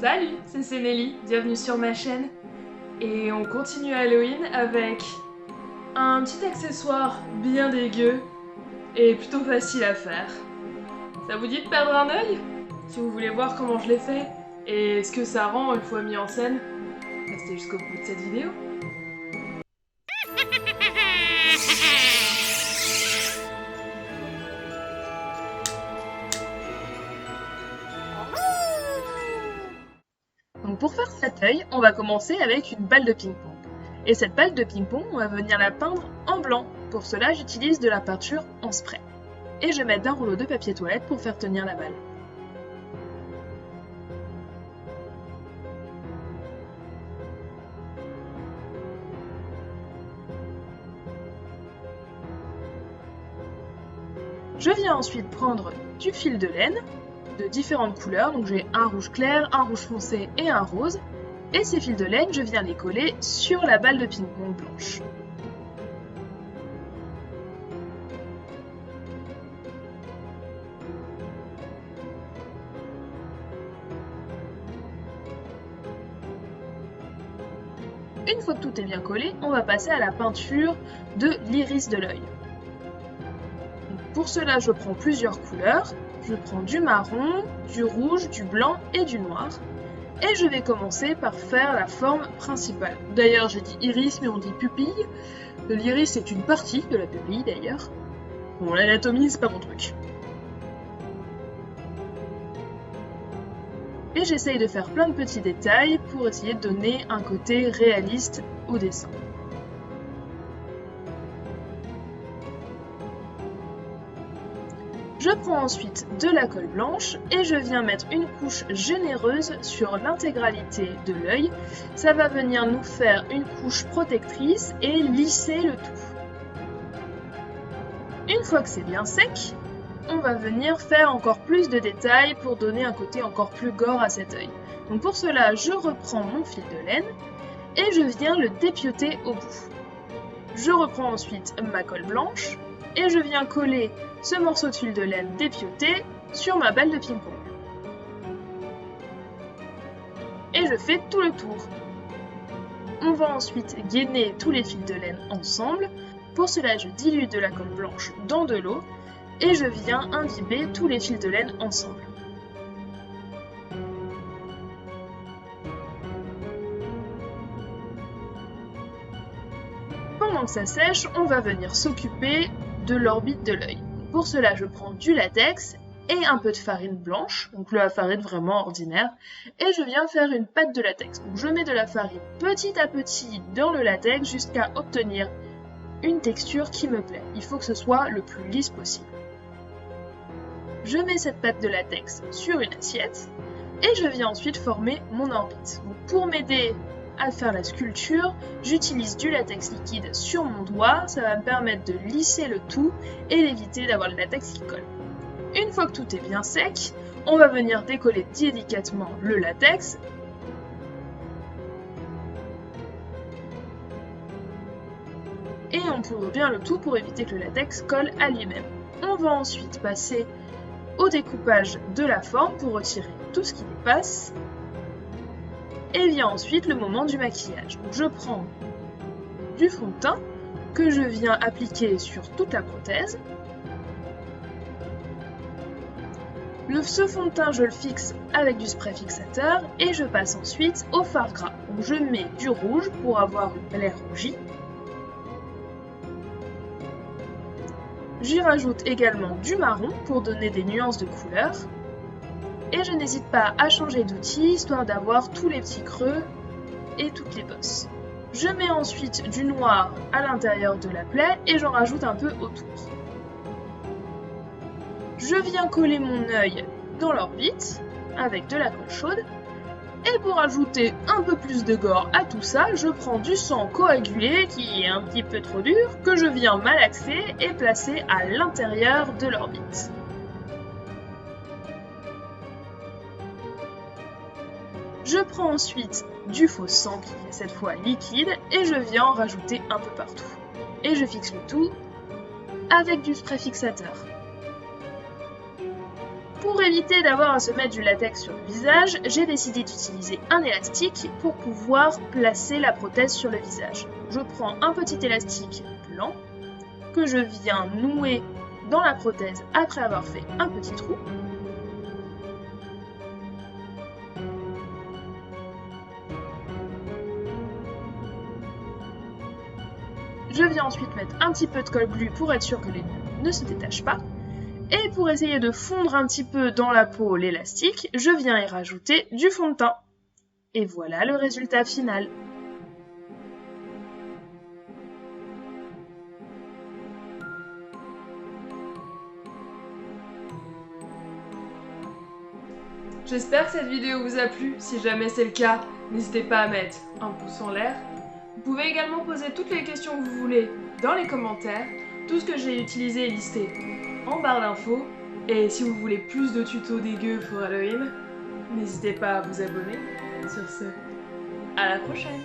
Salut, c'est Cénélie, bienvenue sur ma chaîne. Et on continue Halloween avec un petit accessoire bien dégueu et plutôt facile à faire. Ça vous dit de perdre un œil? Si vous voulez voir comment je l'ai fait et ce que ça rend une fois mis en scène, restez jusqu'au bout de cette vidéo. Donc pour faire cet œil, on va commencer avec une balle de ping-pong. Et cette balle de ping-pong, on va venir la peindre en blanc. Pour cela, j'utilise de la peinture en spray. Et je vais mettre un rouleau de papier toilette pour faire tenir la balle. Je viens ensuite prendre du fil de laine de différentes couleurs, donc j'ai un rouge clair, un rouge foncé et un rose. Et ces fils de laine, je viens les coller sur la balle de ping-pong blanche. Une fois que tout est bien collé, on va passer à la peinture de l'iris de l'œil. Pour cela, je prends plusieurs couleurs. Je prends du marron, du rouge, du blanc et du noir. Et je vais commencer par faire la forme principale. D'ailleurs, j'ai dit iris, mais on dit pupille. L'iris est une partie de la pupille, d'ailleurs. Bon, l'anatomie, c'est pas mon truc. Et j'essaye de faire plein de petits détails pour essayer de donner un côté réaliste au dessin. Je prends ensuite de la colle blanche et je viens mettre une couche généreuse sur l'intégralité de l'œil. Ça va venir nous faire une couche protectrice et lisser le tout. Une fois que c'est bien sec, on va venir faire encore plus de détails pour donner un côté encore plus gore à cet œil. Donc pour cela, je reprends mon fil de laine et je viens le dépioter au bout. Je reprends ensuite ma colle blanche et je viens coller ce morceau de fil de laine dépioté sur ma balle de ping-pong. Et je fais tout le tour. On va ensuite gainer tous les fils de laine ensemble. Pour cela, je dilue de la colle blanche dans de l'eau et je viens imbiber tous les fils de laine ensemble. Pendant que ça sèche, on va venir s'occuper de l'orbite de l'œil. Pour cela, je prends du latex et un peu de farine blanche, donc la farine vraiment ordinaire, et je viens faire une pâte de latex. Donc je mets de la farine petit à petit dans le latex jusqu'à obtenir une texture qui me plaît. Il faut que ce soit le plus lisse possible. Je mets cette pâte de latex sur une assiette et je viens ensuite former mon orbite. Donc pour m'aider à faire la sculpture, j'utilise du latex liquide sur mon doigt, ça va me permettre de lisser le tout et d'éviter d'avoir le latex qui colle. Une fois que tout est bien sec, on va venir décoller délicatement le latex. Et on poudre bien le tout pour éviter que le latex colle à lui-même. On va ensuite passer au découpage de la forme pour retirer tout ce qui dépasse. Et vient ensuite le moment du maquillage. Donc je prends du fond de teint que je viens appliquer sur toute la prothèse. Ce fond de teint, je le fixe avec du spray fixateur et je passe ensuite au fard gras. Donc je mets du rouge pour avoir une plaie rougie. J'y rajoute également du marron pour donner des nuances de couleur. Et je n'hésite pas à changer d'outil, histoire d'avoir tous les petits creux et toutes les bosses. Je mets ensuite du noir à l'intérieur de la plaie et j'en rajoute un peu autour. Je viens coller mon œil dans l'orbite avec de la colle chaude. Et pour ajouter un peu plus de gore à tout ça, je prends du sang coagulé qui est un petit peu trop dur, que je viens malaxer et placer à l'intérieur de l'orbite. Je prends ensuite du faux sang qui est cette fois liquide et je viens en rajouter un peu partout. Et je fixe le tout avec du spray fixateur. Pour Pour éviter d'avoir à se mettre du latex sur le visage, j'ai décidé d'utiliser un élastique pour pouvoir placer la prothèse sur le visage. Je prends un petit élastique blanc que je viens nouer dans la prothèse après avoir fait un petit trou. Je viens ensuite mettre un petit peu de colle glue pour être sûr que les nœuds ne se détachent pas. Et pour essayer de fondre un petit peu dans la peau l'élastique, je viens y rajouter du fond de teint. Et voilà le résultat final. J'espère que cette vidéo vous a plu. Si jamais c'est le cas, n'hésitez pas à mettre un pouce en l'air. Vous pouvez également poser toutes les questions que vous voulez dans les commentaires. Tout ce que j'ai utilisé est listé en barre d'infos. Et si vous voulez plus de tutos dégueux pour Halloween, n'hésitez pas à vous abonner. Sur ce, à la prochaine!